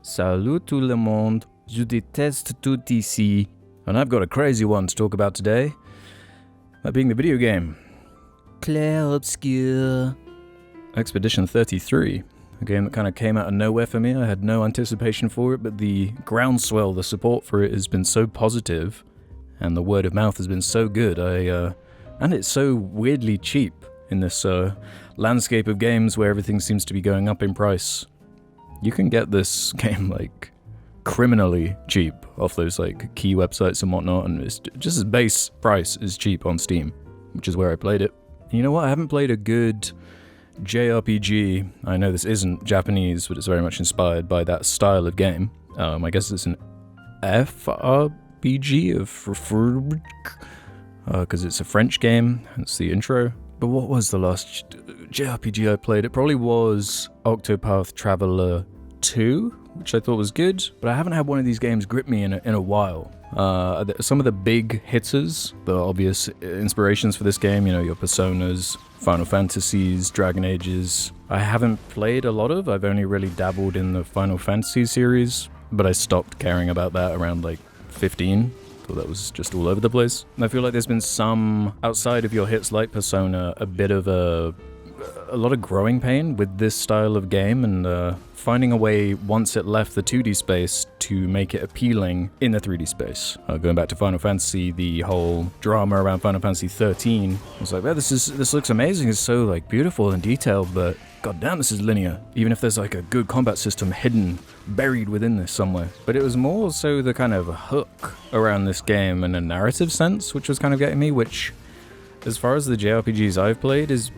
Salut tout le monde, je déteste tout ici. And I've got a crazy one to talk about today. That being the video game Clair Obscur Expedition 33. A game that kind of came out of nowhere for me. I had no anticipation for it, but the groundswell, the support for it has been so positive, and the word of mouth has been so good. And it's so weirdly cheap in this landscape of games where everything seems to be going up in price. You can get this game like criminally cheap off those like key websites and whatnot, and it's just as base price is cheap on Steam, which is where I played it. And you know what? I haven't played a good JRPG. I know this isn't Japanese, but it's very much inspired by that style of game. I guess it's an FRPG because it's a French game. It's the intro. But what was the last JRPG I played? It probably was Octopath Traveler 2, which I thought was good, but I haven't had one of these games grip me in a while. Some of the big hitters, the obvious inspirations for this game, you know, your Personas, Final Fantasies, Dragon Ages, I haven't played a lot of. I've only really dabbled in the Final Fantasy series, but I stopped caring about that around like 15. Thought that was just all over the place. And I feel like there's been some, outside of your hits like Persona, a bit of a lot of growing pain with this style of game, and finding a way once it left the 2D space to make it appealing in the 3D space. Going back to Final Fantasy, the whole drama around Final Fantasy 13 was like, yeah, this looks amazing, it's so like beautiful and detailed, but goddamn, this is linear. Even if there's like a good combat system hidden, buried within this somewhere. But it was more so the kind of hook around this game in a narrative sense, which was kind of getting me, which, as far as the JRPGs I've played, is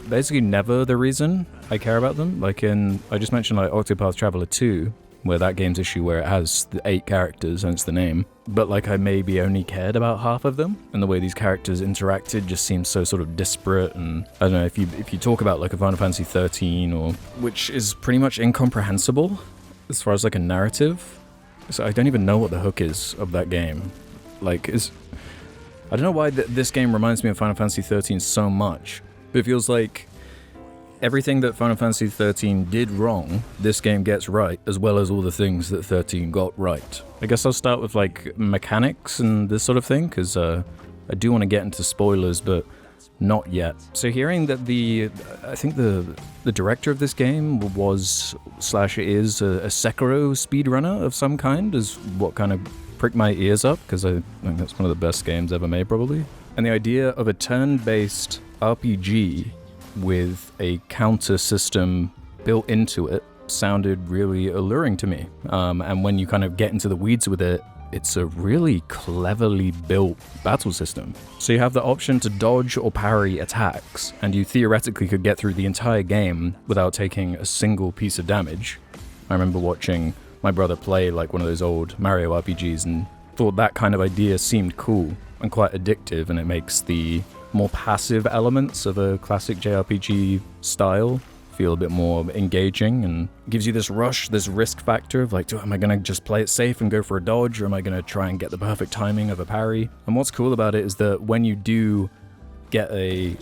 basically never the reason I care about them. Like I just mentioned like Octopath Traveler 2, where that game's issue where it has the 8 characters, hence the name, but like I maybe only cared about half of them, and the way these characters interacted just seems so sort of disparate. And I don't know, if you talk about like a Final Fantasy 13, or which is pretty much incomprehensible as far as like a narrative, so I don't even know what the hook is of that game. Like, I don't know why this game reminds me of Final Fantasy 13 so much. It feels like everything that Final Fantasy 13 did wrong, this game gets right, as well as all the things that 13 got right. I guess I'll start with like mechanics and this sort of thing, because I do want to get into spoilers, but not yet. So hearing that I think the director of this game was / is a Sekiro speedrunner of some kind, is what kind of pricked my ears up, because I think that's one of the best games ever made, probably. And the idea of a turn-based RPG with a counter system built into it sounded really alluring to me. And when you kind of get into the weeds with it, it's a really cleverly built battle system. So you have the option to dodge or parry attacks, and you theoretically could get through the entire game without taking a single piece of damage. I remember watching my brother play like one of those old Mario RPGs and thought that kind of idea seemed cool and quite addictive, and it makes the more passive elements of a classic JRPG style feel a bit more engaging, and gives you this rush, this risk factor of like, am I going to just play it safe and go for a dodge, or am I going to try and get the perfect timing of a parry? And what's cool about it is that when you do get a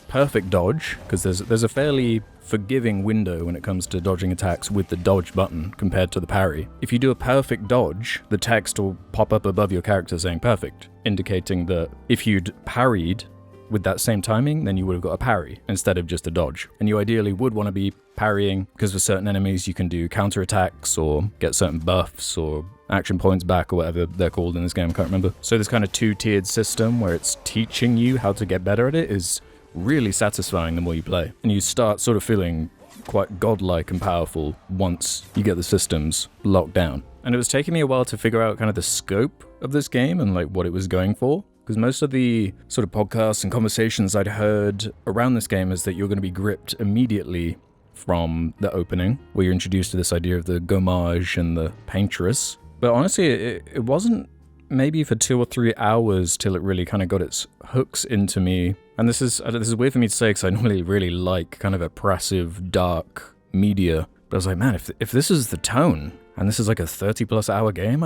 perfect dodge, because there's a fairly forgiving window when it comes to dodging attacks with the dodge button compared to the parry. If you do a perfect dodge, the text will pop up above your character saying perfect, indicating that if you'd parried with that same timing, then you would have got a parry instead of just a dodge. And you ideally would want to be parrying, because for certain enemies you can do counterattacks or get certain buffs or action points back, or whatever they're called in this game, I can't remember. So this kind of 2-tiered system where it's teaching you how to get better at it is really satisfying the more you play. And you start sort of feeling quite godlike and powerful once you get the systems locked down. And it was taking me a while to figure out kind of the scope of this game and like what it was going for. Because most of the sort of podcasts and conversations I'd heard around this game is that you're going to be gripped immediately from the opening, where you're introduced to this idea of the gommage and the painteress. But honestly, it wasn't maybe for 2 or 3 hours till it really kind of got its hooks into me. And this is weird for me to say, because I normally really like kind of oppressive, dark media. But I was like, man, if this is the tone, and this is like a 30+ hour game,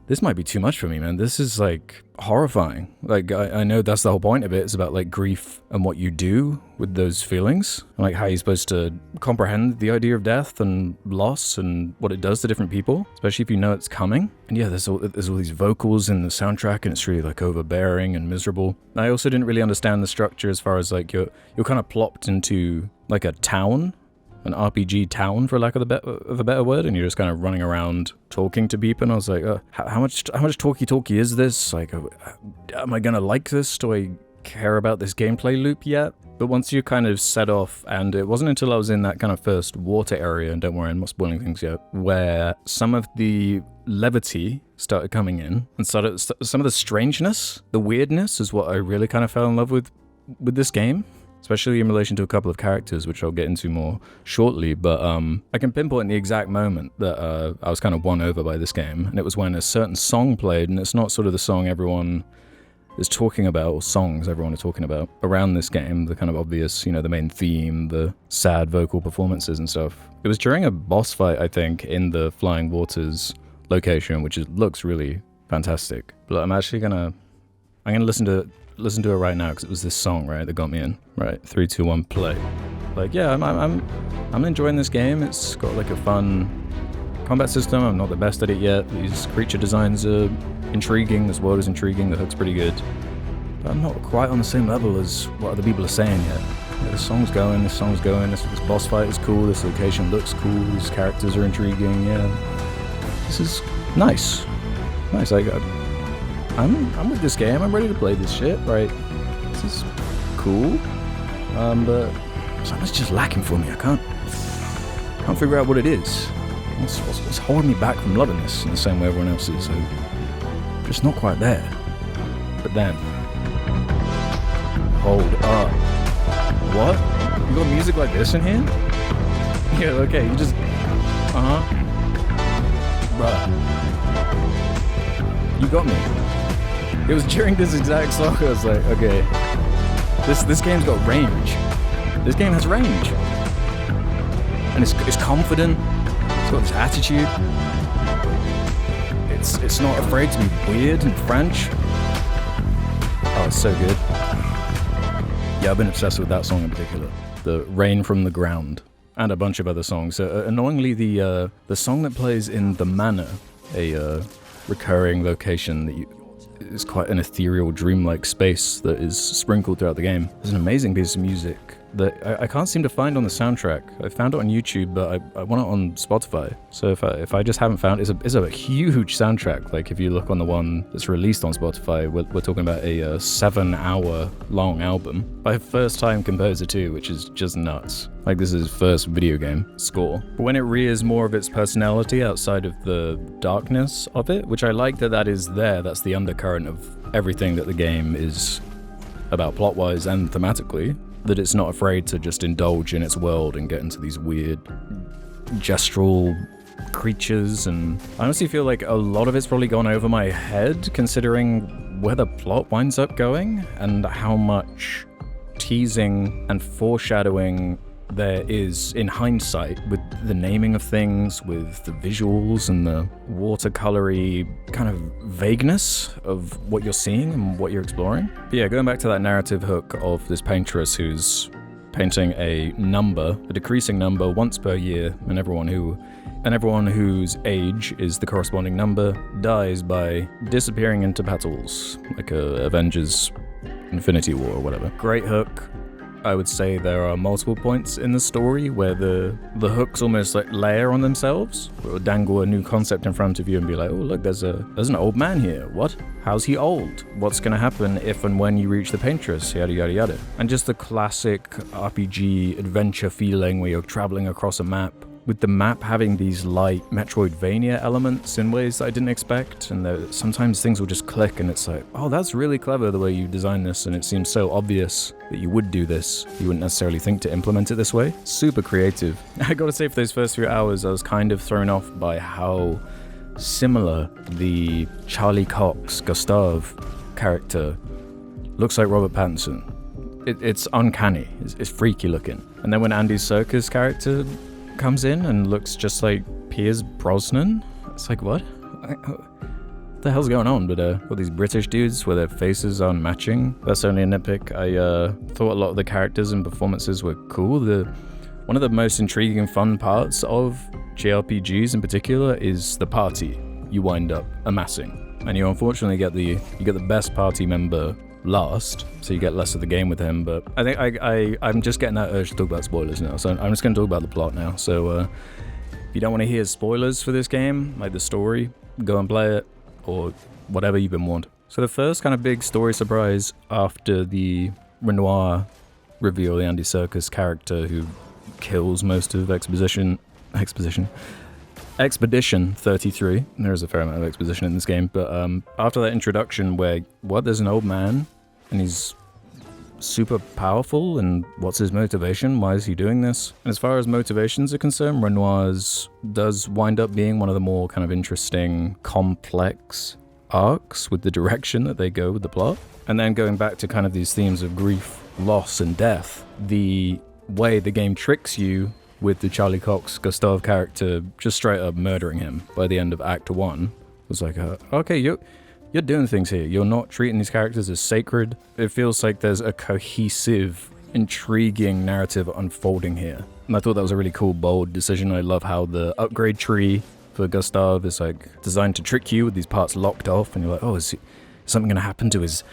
this might be too much for me, man. This is like horrifying. Like, I know that's the whole point of it. It's about like grief and what you do with those feelings, and like how you're supposed to comprehend the idea of death and loss and what it does to different people, especially if you know it's coming. And yeah, there's all these vocals in the soundtrack, and it's really like overbearing and miserable. I also didn't really understand the structure as far as like you're kind of plopped into like a town, an RPG town, for lack of a better word, and you're just kind of running around talking to people. And I was like, how much talky is this? Like, am I gonna like this? Do I care about this gameplay loop yet? But once you kind of set off, and it wasn't until I was in that kind of first water area, and don't worry, I'm not spoiling things yet, where some of the levity started coming in, and some of the strangeness, the weirdness, is what I really kind of fell in love with this game. Especially in relation to a couple of characters, which I'll get into more shortly. But I can pinpoint the exact moment that I was kind of won over by this game. And it was when a certain song played, and it's not sort of the song everyone is talking about, or songs everyone is talking about around this game, the kind of obvious, the main theme, the sad vocal performances and stuff. It was during a boss fight, I think, in the Flying Waters location, which looks really fantastic. But I'm actually I'm gonna listen to it right now, because it was this song, right, that got me in. Right, 3, 2, 1, play. Like, yeah, I'm enjoying this game. It's got like a fun combat system. I'm not the best at it yet. These creature designs are intriguing. This world is intriguing. The hook's pretty good. But I'm not quite on the same level as what other people are saying yet. Yeah, this song's going. This boss fight is cool. This location looks cool. These characters are intriguing. Yeah, this is nice. Nice. I'm with this game. I'm ready to play this shit, right? This is cool. But something's just lacking for me. I can't figure out what it is. What's holding me back from loving this in the same way everyone else is? So just not quite there. But then, hold up. What? You got music like this in here? Yeah, okay. You just bruh. You got me. It was during this exact song I was like, okay, this game's got range. This game has range. And it's confident. It's got this attitude. It's not afraid to be weird and French. Oh, it's so good. Yeah, I've been obsessed with that song in particular. The Rain from the Ground. And a bunch of other songs. Annoyingly, the song that plays in the Manor, a recurring location that is quite an ethereal, dreamlike space that is sprinkled throughout the game. It's an amazing piece of music that I can't seem to find on the soundtrack. I found it on YouTube, but I want it on Spotify. So if I just haven't found it, it's a huge soundtrack. Like, if you look on the one that's released on Spotify, we're talking about a 7-hour long album by a first-time composer too, which is just nuts. Like, this is his first video game score. But when it rears more of its personality outside of the darkness of it, which I like that is there, that's the undercurrent of everything that the game is about plot-wise and thematically, that it's not afraid to just indulge in its world and get into these weird gestural creatures. And I honestly feel like a lot of it's probably gone over my head, considering where the plot winds up going and how much teasing and foreshadowing there is in hindsight with the naming of things, with the visuals and the watercolory kind of vagueness of what you're seeing and what you're exploring. But yeah, going back to that narrative hook of this paintress who's painting a decreasing number once per year, and everyone whose age is the corresponding number dies by disappearing into petals, like a Avengers Infinity War or whatever. Great hook. I would say there are multiple points in the story where the hooks almost like layer on themselves, or dangle a new concept in front of you and be like, oh look, there's an old man here. What? How's he old? What's gonna happen if and when you reach the paintress? Yada yada yada. And just the classic RPG adventure feeling where you're traveling across a map, with the map having these light Metroidvania elements in ways that I didn't expect, and sometimes things will just click and it's like, oh, that's really clever the way you designed this, and it seems so obvious that you would do this. You wouldn't necessarily think to implement it this way. Super creative. I gotta say, for those first few hours, I was kind of thrown off by how similar the Charlie Cox Gustave character looks like Robert Pattinson. It's uncanny. It's freaky looking. And then when Andy Serkis' character comes in and looks just like Pierce Brosnan. It's like, what? What the hell's going on? But all these British dudes where their faces aren't matching. That's only a nitpick. I thought a lot of the characters and performances were cool. One of the most intriguing, fun parts of JRPGs in particular is the party you wind up amassing, and you unfortunately get the best party member last, so you get less of the game with him. But I think I'm just getting that urge to talk about spoilers now, so I'm just going to talk about the plot now. So if you don't want to hear spoilers for this game, like the story, go and play it, or whatever you've been warned. So the first kind of big story surprise after the Renoir reveal, the Andy Serkis character who kills most of Expedition 33. There is a fair amount of exposition in this game, but after that introduction where, there's an old man, and he's super powerful, and what's his motivation? Why is he doing this? And as far as motivations are concerned, Renoir's does wind up being one of the more kind of interesting, complex arcs with the direction that they go with the plot. And then going back to kind of these themes of grief, loss, and death, the way the game tricks you with the Charlie Cox Gustave character just straight up murdering him by the end of Act 1 was like, okay, you're doing things here. You're not treating these characters as sacred. It feels like there's a cohesive, intriguing narrative unfolding here. And I thought that was a really cool, bold decision. I love how the upgrade tree for Gustave is like designed to trick you with these parts locked off, and you're like, oh, is something going to happen to his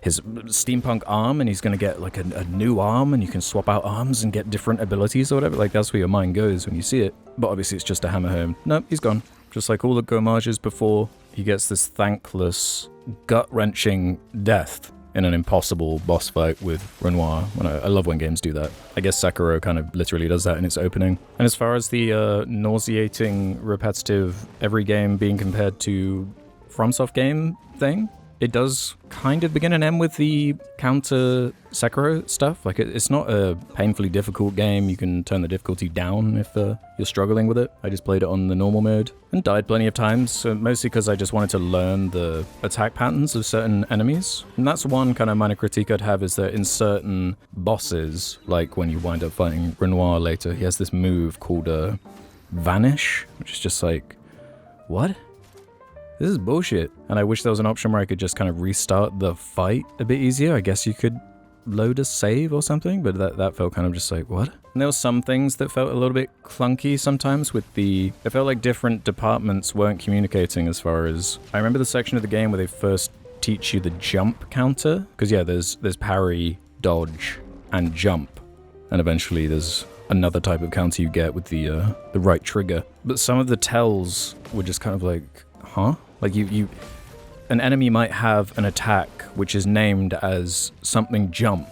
steampunk arm, and he's going to get like a new arm, and you can swap out arms and get different abilities or whatever. Like, that's where your mind goes when you see it. But obviously it's just to hammer home, nope, he's gone. Just like all the Gomages before, he gets this thankless, gut-wrenching death in an impossible boss fight with Renoir. I love when games do that. I guess Sekiro kind of literally does that in its opening. And as far as the nauseating, repetitive, every game being compared to FromSoft game thing, it does kind of begin and end with the counter Sekiro stuff. Like, it's not a painfully difficult game. You can turn the difficulty down if you're struggling with it. I just played it on the normal mode and died plenty of times, so mostly because I just wanted to learn the attack patterns of certain enemies. And that's one kind of minor critique I'd have, is that in certain bosses, like when you wind up fighting Renoir later, he has this move called Vanish, which is just like, what? This is bullshit. And I wish there was an option where I could just kind of restart the fight a bit easier. I guess you could load a save or something, but that felt kind of just like, what? And there were some things that felt a little bit clunky sometimes with it felt like different departments weren't communicating as far as, I remember the section of the game where they first teach you the jump counter. Because yeah, there's parry, dodge, and jump. And eventually there's another type of counter you get with the right trigger. But some of the tells were just kind of like, huh? Like an enemy might have an attack which is named as something jump,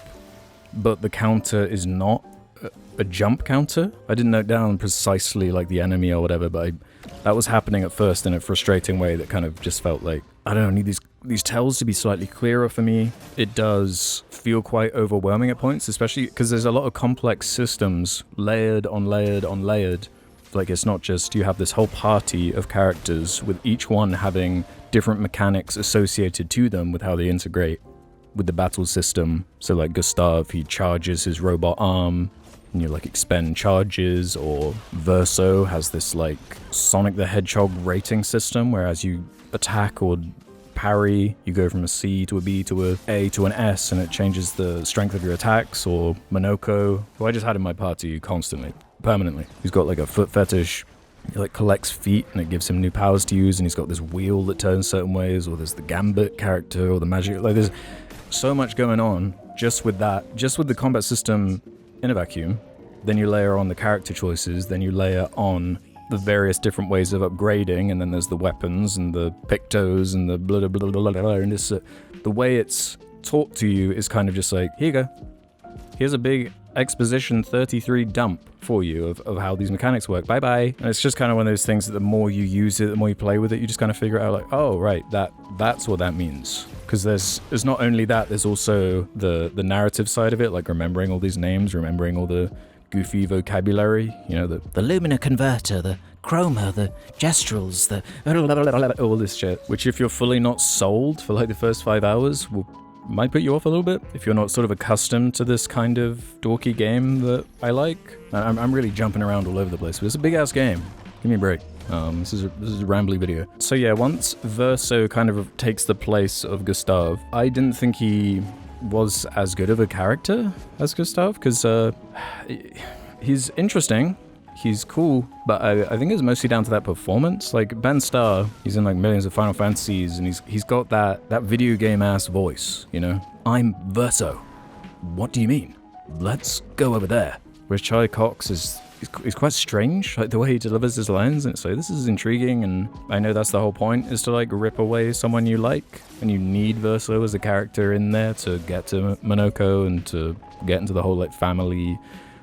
but the counter is not a jump counter. I didn't note down precisely like the enemy or whatever, but that was happening at first in a frustrating way that kind of just felt like, I don't know, I need these tells to be slightly clearer for me. It does feel quite overwhelming at points, especially because there's a lot of complex systems layered on layered on layered. Like, it's not just you have this whole party of characters with each one having different mechanics associated to them with how they integrate with the battle system. So like Gustave, he charges his robot arm and you like expend charges, or Verso has this like Sonic the Hedgehog rating system, whereas you attack or parry, you go from a C to a B to a A to an S, and it changes the strength of your attacks. Or Monoko, who I just had in my party constantly, permanently. He's got like a foot fetish. He like collects feet and it gives him new powers to use, and he's got this wheel that turns certain ways. Or there's the Gambit character, or the magic. Like, there's so much going on just with that, just with the combat system in a vacuum. Then you layer on the character choices, then you layer on the various different ways of upgrading, and then there's the weapons and the pictos and the blah blah blah blah blah. And this, the way it's taught to you is kind of just like, here you go. Here's a big Exposition 33 dump for you of how these mechanics work. Bye bye. And it's just kind of one of those things that the more you use it, the more you play with it, you just kind of figure out like, oh right, that's what that means. Because there's not only that, there's also the narrative side of it, like remembering all these names, remembering all the goofy vocabulary, you know, the Lumina Converter, the Chroma, the Gestrals, the all this shit, which if you're fully not sold for like the first 5 hours will might put you off a little bit if you're not sort of accustomed to this kind of dorky game that I like. I'm really jumping around all over the place, but it's a big-ass game. Give me a break. This is a rambly video. So yeah, once Verso kind of takes the place of Gustav, I didn't think he was as good of a character as Gustav, because he's interesting, he's cool, but I think it's mostly down to that performance. Like Ben Starr, he's in like millions of Final Fantasies, and he's got that video game ass voice, you know? I'm Verso. What do you mean? Let's go over there. Whereas Charlie Cox is quite strange, like the way he delivers his lines, and it's like, this is intriguing, and I know that's the whole point, is to like rip away someone you like, and you need Verso as a character in there to get to Monoko and to get into the whole like family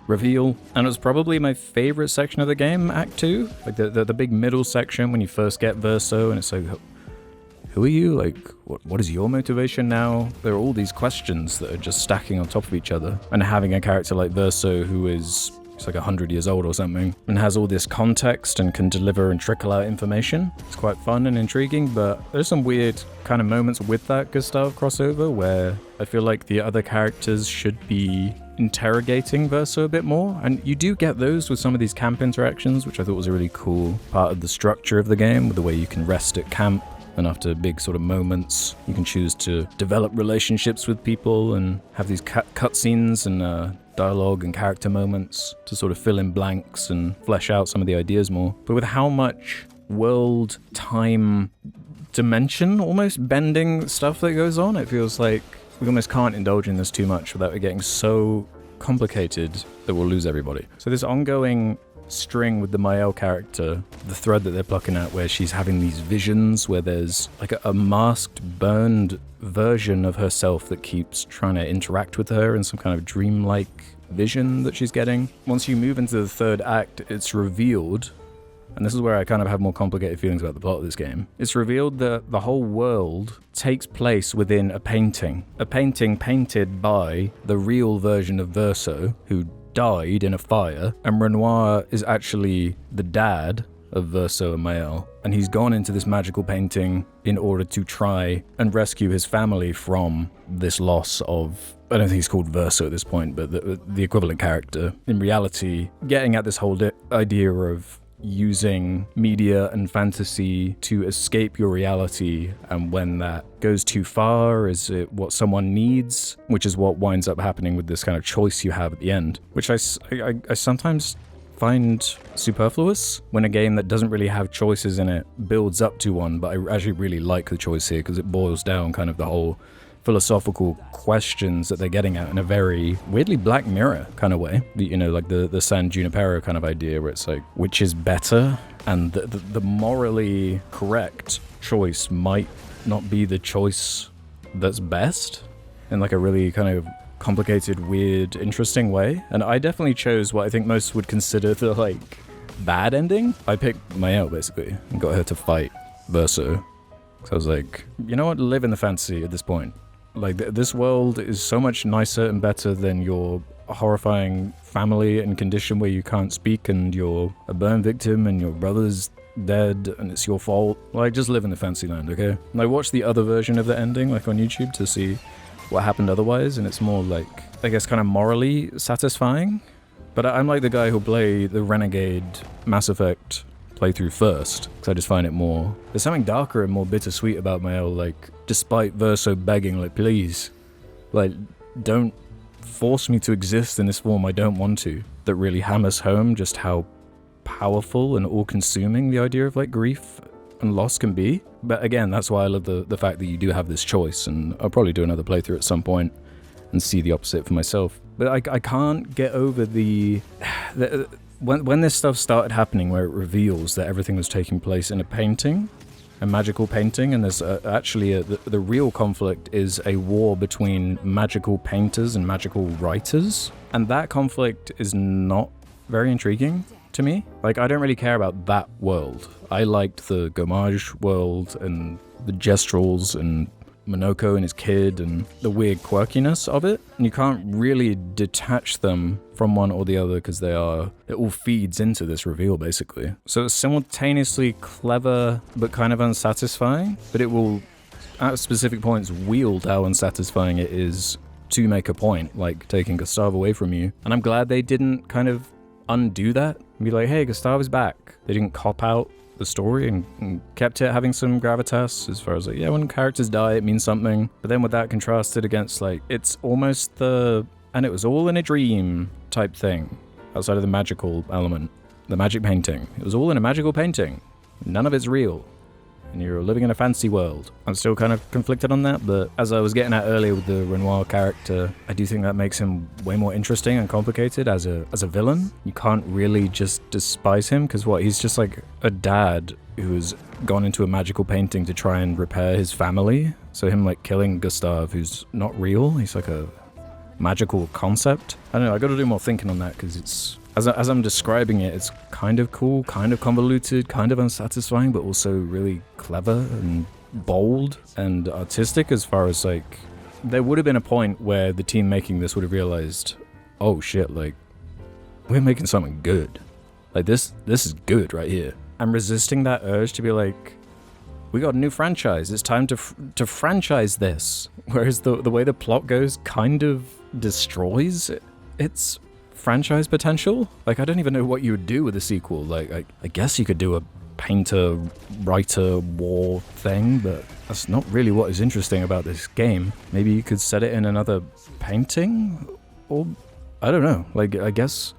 reveal. And it was probably my favorite section of the game, Act 2, like the big middle section when you first get Verso, and it's like, who are you? Like, what is your motivation now? There are all these questions that are just stacking on top of each other, and having a character like Verso who is, he's like 100 years old or something, and has all this context and can deliver and trickle out information. It's quite fun and intriguing, but there's some weird kind of moments with that Gustav crossover where I feel like the other characters should be interrogating Verso a bit more, and you do get those with some of these camp interactions, which I thought was a really cool part of the structure of the game, with the way you can rest at camp, and after big sort of moments, you can choose to develop relationships with people and have these cutscenes and dialogue and character moments to sort of fill in blanks and flesh out some of the ideas more. But with how much world, time, dimension, almost bending stuff that goes on, it feels like we almost can't indulge in this too much without it getting so complicated that we'll lose everybody. So this ongoing string with the Mael character, the thread that they're plucking at, where she's having these visions where there's like a masked, burned version of herself that keeps trying to interact with her in some kind of dreamlike vision that she's getting. Once you move into the third act, it's revealed, and this is where I kind of have more complicated feelings about the plot of this game. It's revealed that the whole world takes place within a painting painted by the real version of Verso, who died in a fire, and Renoir is actually the dad of Verso and Mael, and he's gone into this magical painting in order to try and rescue his family from this loss of, I don't think he's called Verso at this point, but the equivalent character. In reality, getting at this whole idea of using media and fantasy to escape your reality, and when that goes too far, is it what someone needs, which is what winds up happening with this kind of choice you have at the end, which I sometimes find superfluous when a game that doesn't really have choices in it builds up to one. But I actually really like the choice here, because it boils down kind of the whole philosophical questions that they're getting at in a very weirdly Black Mirror kind of way. You know, like the San Junipero kind of idea, where it's like, which is better? And the morally correct choice might not be the choice that's best, in like a really kind of complicated, weird, interesting way. And I definitely chose what I think most would consider the like bad ending. I picked Mael basically and got her to fight Verso. So I was like, you know what, live in the fantasy at this point. Like, this world is so much nicer and better than your horrifying family and condition where you can't speak and you're a burn victim and your brother's dead and it's your fault. Like, just live in the fantasy land, okay? And I watched the other version of the ending, like on YouTube, to see what happened otherwise, and it's more like, I guess, kind of morally satisfying. But I'm like the guy who'll play the Renegade Mass Effect playthrough first, because I just find it more, there's something darker and more bittersweet about Mael. Like, despite Verso begging, like, please, like, don't force me to exist in this form I don't want to, that really hammers home just how powerful and all-consuming the idea of like grief and loss can be. But again, that's why I love the fact that you do have this choice, and I'll probably do another playthrough at some point and see the opposite for myself. But I can't get over when this stuff started happening, where it reveals that everything was taking place in a painting, a magical painting, and there's actually the real conflict is a war between magical painters and magical writers, and that conflict is not very intriguing to me. Like, I don't really care about that world. I liked the Gommage world and the Gestrels and Monoko and his kid and the weird quirkiness of it. And you can't really detach them from one or the other, because it all feeds into this reveal basically. So it's simultaneously clever but kind of unsatisfying, but it will at specific points wield how unsatisfying it is to make a point, like taking Gustav away from you. And I'm glad they didn't kind of undo that and be like, hey, Gustav is back. They didn't cop out the story and kept it having some gravitas as far as like, yeah, when characters die, it means something. But then with that contrasted against like, it's almost the, and it was all in a dream type thing outside of the magical element, the magic painting. It was all in a magical painting. None of it's real. And you're living in a fantasy world. I'm still kind of conflicted on that, but as I was getting at earlier with the Renoir character, I do think that makes him way more interesting and complicated as a villain. You can't really just despise him, because he's just like a dad who's gone into a magical painting to try and repair his family. So him like killing Gustav, who's not real, he's like a magical concept. I don't know, I gotta do more thinking on that, because it's, as I'm describing it, it's kind of cool, kind of convoluted, kind of unsatisfying, but also really clever and bold and artistic as far as like, there would have been a point where the team making this would have realized, oh shit, like, we're making something good. Like this is good right here. I'm resisting that urge to be like, we got a new franchise, it's time to franchise this. Whereas the way the plot goes kind of destroys its franchise potential. Like, I don't even know what you would do with a sequel. Like, I guess you could do a painter, writer, war thing, but that's not really what is interesting about this game. Maybe you could set it in another painting? Or, I don't know. Like, I guess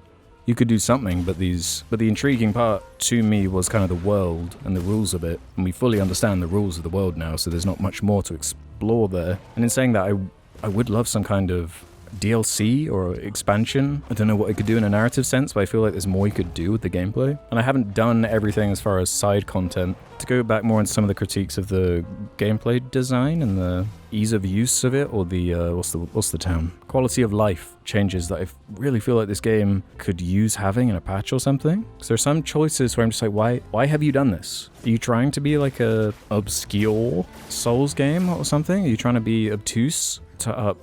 you could do something, but the intriguing part to me was kind of the world and the rules of it. And we fully understand the rules of the world now, so there's not much more to explore there. And in saying that, I would love some kind of DLC or expansion. I don't know what it could do in a narrative sense, but I feel like there's more you could do with the gameplay. And I haven't done everything as far as side content. To go back more into some of the critiques of the gameplay design and the ease of use of it, or the what's the term? Quality of life changes that I really feel like this game could use having in a patch or something. So there's some choices where I'm just like, why have you done this? Are you trying to be like a obscure Souls game or something? Are you trying to be obtuse to up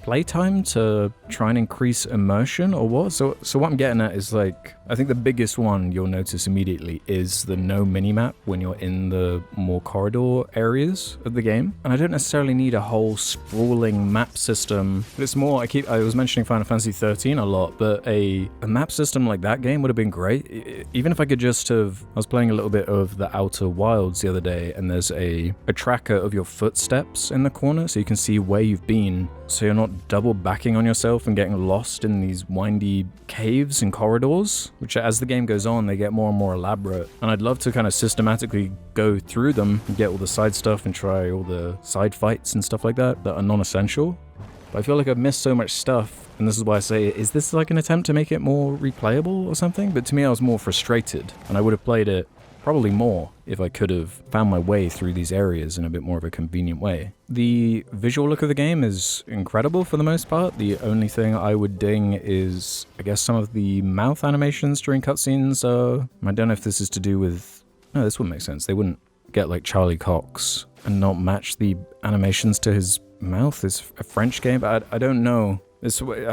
playtime to try and increase immersion, or what? So what I'm getting at is like, I think the biggest one you'll notice immediately is the no minimap when you're in the more corridor areas of the game. And I don't necessarily need a whole sprawling map system. It's more, I was mentioning Final Fantasy 13 a lot, but a map system like that game would have been great. Even if I could just have, I was playing a little bit of the Outer Wilds the other day, and there's a tracker of your footsteps in the corner, so you can see where you've been, so you're not double backing on yourself and getting lost in these windy caves and corridors, which as the game goes on, they get more and more elaborate. And I'd love to kind of systematically go through them and get all the side stuff and try all the side fights and stuff like that are non-essential. But I feel like I've missed so much stuff, and this is why I say, is this like an attempt to make it more replayable or something? But to me, I was more frustrated, and I would have played it probably more if I could have found my way through these areas in a bit more of a convenient way. The visual look of the game is incredible for the most part. The only thing I would ding is, I guess, some of the mouth animations during cutscenes. I don't know if this is to do with... No, this wouldn't make sense. They wouldn't get like Charlie Cox and not match the animations to his mouth. It's a French game, but I don't know. I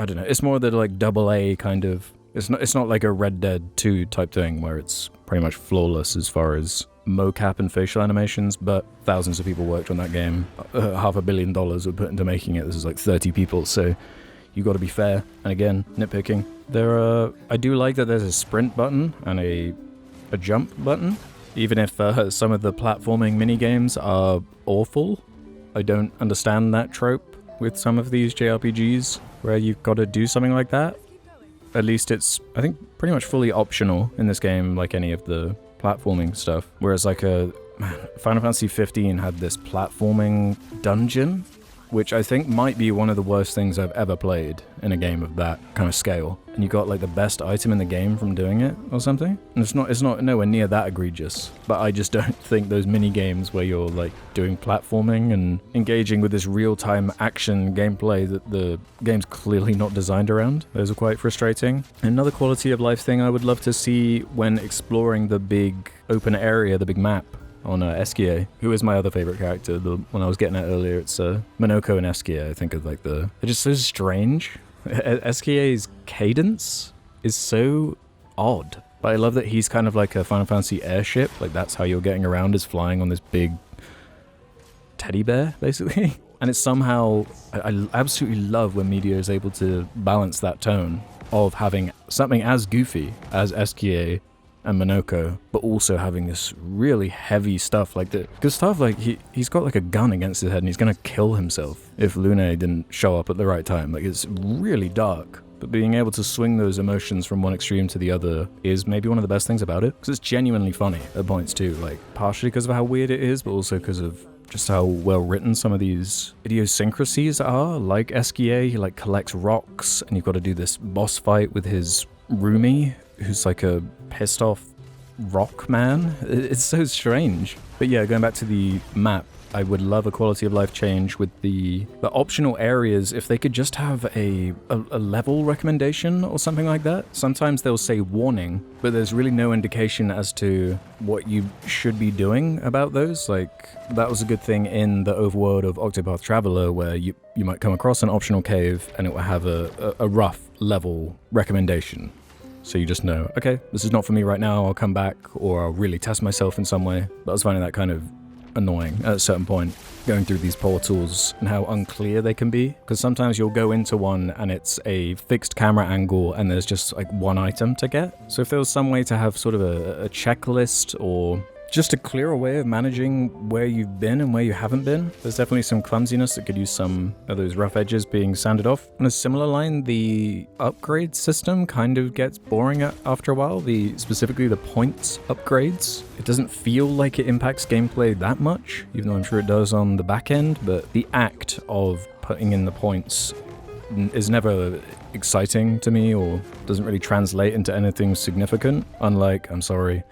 don't know. It's more the like AA kind of... It's not like a Red Dead 2 type thing where it's pretty much flawless as far as mocap and facial animations, but thousands of people worked on that game. $500 million were put into making it. This is like 30 people, so you got to be fair. And again, nitpicking. I do like that there's a sprint button and a jump button, even if some of the platforming mini games are awful. I don't understand that trope with some of these JRPGs where you've got to do something like that. At least it's, I think, pretty much fully optional in this game, like any of the platforming stuff. Whereas like Final Fantasy 15 had this platforming dungeon, which I think might be one of the worst things I've ever played in a game of that kind of scale. And you got like the best item in the game from doing it or something. And it's not nowhere near that egregious. But I just don't think those mini games where you're like doing platforming and engaging with this real-time action gameplay that the game's clearly not designed around, those are quite frustrating. Another quality of life thing I would love to see when exploring the big open area, the big map, on Eskia, who is my other favorite character. The one I was getting at earlier, it's Minoko and Eskia. I think of like they're just so strange. Eskia's cadence is so odd, but I love that he's kind of like a Final Fantasy airship. Like that's how you're getting around, is flying on this big teddy bear, basically. And it's somehow, I absolutely love when media is able to balance that tone of having something as goofy as Eskie and Monoko, but also having this really heavy stuff like that. Because stuff like he's got like a gun against his head and he's gonna kill himself if Lune didn't show up at the right time. Like, it's really dark. But being able to swing those emotions from one extreme to the other is maybe one of the best things about it. Because it's genuinely funny at points too. Like, partially because of how weird it is, but also because of just how well written some of these idiosyncrasies are. Like Eskie, he like collects rocks, and you've got to do this boss fight with his roomie, who's like a pissed off rock man. It's so strange. But yeah, going back to the map, I would love a quality of life change with the optional areas. If they could just have a level recommendation or something like that. Sometimes they'll say warning, but there's really no indication as to what you should be doing about those. Like, that was a good thing in the overworld of Octopath Traveler, where you might come across an optional cave and it will have a rough level recommendation. So you just know, okay, this is not for me right now, I'll come back, or I'll really test myself in some way. But I was finding that kind of annoying at a certain point, going through these portals and how unclear they can be. Because sometimes you'll go into one and it's a fixed camera angle and there's just like one item to get. So if there was some way to have sort of a checklist, or just a clearer way of managing where you've been and where you haven't been. There's definitely some clumsiness that could use some of those rough edges being sanded off. On a similar line, the upgrade system kind of gets boring after a while, specifically the points upgrades. It doesn't feel like it impacts gameplay that much, even though I'm sure it does on the back end, but the act of putting in the points is never exciting to me, or doesn't really translate into anything significant, unlike, I'm sorry,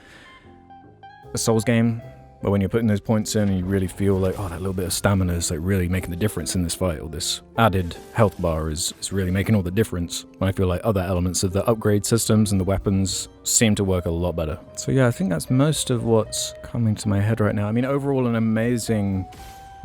a Souls game, but when you're putting those points in and you really feel like, oh, that little bit of stamina is like really making the difference in this fight, or this added health bar is really making all the difference, when I feel like other elements of the upgrade systems and the weapons seem to work a lot better. So yeah, I think that's most of what's coming to my head right now. I mean, overall an amazing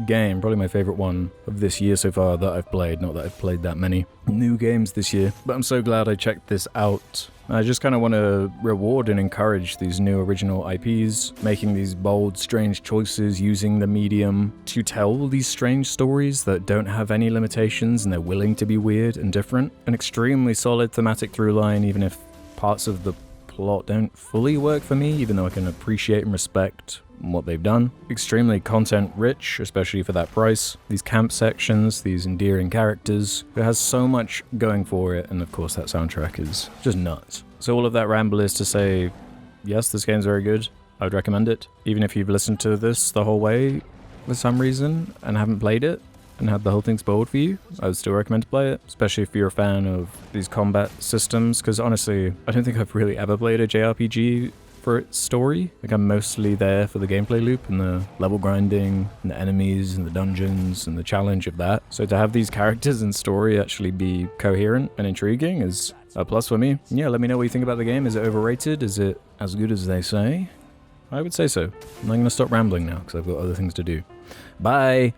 game, probably my favorite one of this year so far that I've played. Not that I've played that many new games this year, but I'm so glad I checked this out. I just kind of want to reward and encourage these new original IPs, making these bold, strange choices, using the medium to tell these strange stories that don't have any limitations and they're willing to be weird and different. An extremely solid thematic through line, even if parts of the plot don't fully work for me, even though I can appreciate and respect what they've done. Extremely content rich, especially for that price. These camp sections, these endearing characters. It has so much going for it, and of course that soundtrack is just nuts. So all of that ramble is to say, yes, this game's very good. I would recommend it. Even if you've listened to this the whole way for some reason and haven't played it and had the whole thing spoiled for you, I would still recommend to play it, especially if you're a fan of these combat systems, because honestly, I don't think I've really ever played a JRPG for its story. Like, I'm mostly there for the gameplay loop and the level grinding and the enemies and the dungeons and the challenge of that. So to have these characters and story actually be coherent and intriguing is a plus for me. Yeah, let me know what you think about the game. Is it overrated? Is it as good as they say? I would say so. I'm not going to stop rambling now because I've got other things to do. Bye!